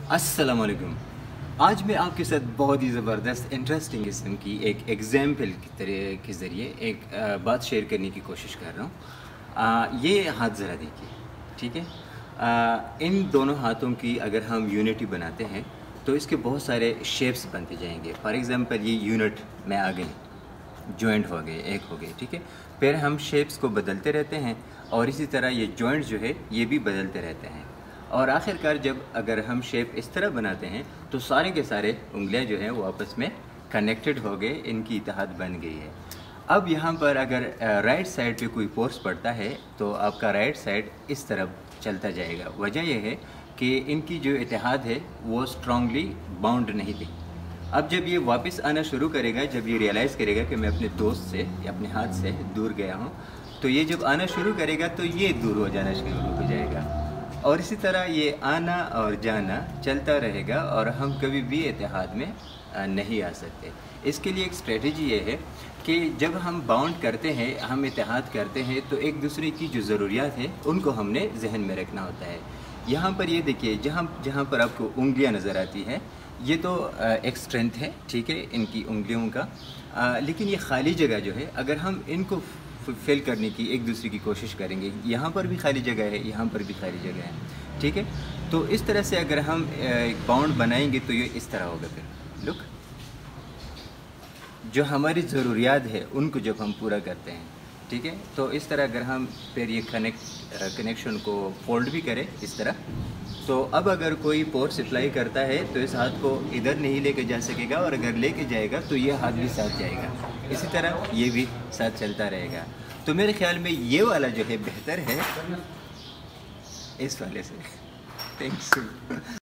अस्सलाम वालेकुम। आज मैं आपके साथ बहुत ही ज़बरदस्त इंटरेस्टिंग किस्म की एक एग्ज़ाम्पल की तरह के ज़रिए एक बात शेयर करने की कोशिश कर रहा हूँ। ये हाथ ज़रा देखिए, ठीक है। इन दोनों हाथों की अगर हम यूनिटी बनाते हैं तो इसके बहुत सारे शेप्स बनते जाएंगे। फॉर एग्ज़ाम्पल ये यूनिट में आ गई, जॉइंट हो गए, एक हो गए, ठीक है। फिर हम शेप्स को बदलते रहते हैं और इसी तरह ये जॉइंट जो है ये भी बदलते रहते हैं और आखिरकार जब अगर हम शेप इस तरह बनाते हैं तो सारे के सारे उंगलियां जो हैं वो आपस में कनेक्टेड हो गए, इनकी इत्तेहाद बन गई है। अब यहाँ पर अगर राइट साइड पे कोई फोर्स पड़ता है तो आपका राइट साइड इस तरफ चलता जाएगा। वजह यह है कि इनकी जो इत्तेहाद है वो स्ट्रांगली बाउंड नहीं थी। अब जब ये वापस आना शुरू करेगा, जब ये रियलाइज़ करेगा कि मैं अपने दोस्त से या अपने हाथ से दूर गया हूँ, तो ये जब आना शुरू करेगा तो ये दूर हो जाना शुरू हो जाएगा और इसी तरह ये आना और जाना चलता रहेगा और हम कभी भी इत्तेहाद में नहीं आ सकते। इसके लिए एक स्ट्रेटजी ये है कि जब हम बाउंड करते हैं, हम इत्तेहाद करते हैं, तो एक दूसरे की जो ज़रूरियात है उनको हमने जहन में रखना होता है। यहाँ पर ये देखिए, जहाँ पर आपको उंगलियाँ नज़र आती हैं, ये तो एक स्ट्रेंथ है, ठीक है, इनकी उंगलियों का। लेकिन ये खाली जगह जो है, अगर हम इनको फिल करने की एक दूसरे की कोशिश करेंगे, यहाँ पर भी खाली जगह है, यहाँ पर भी खाली जगह है, ठीक है। तो इस तरह से अगर हम एक बाउंड बनाएंगे तो ये इस तरह होगा। फिर लुक, जो हमारी ज़रूरियात है उनको जब हम पूरा करते हैं, ठीक है, तो इस तरह अगर हम फिर ये कनेक्शन को फोल्ड भी करें इस तरह, तो अब अगर कोई पावर सप्लाई करता है तो इस हाथ को इधर नहीं लेके जा सकेगा और अगर लेके जाएगा तो ये हाथ भी साथ जाएगा, इसी तरह ये भी साथ चलता रहेगा। तो मेरे ख्याल में ये वाला जो है बेहतर है इस वाले से। थैंक्स।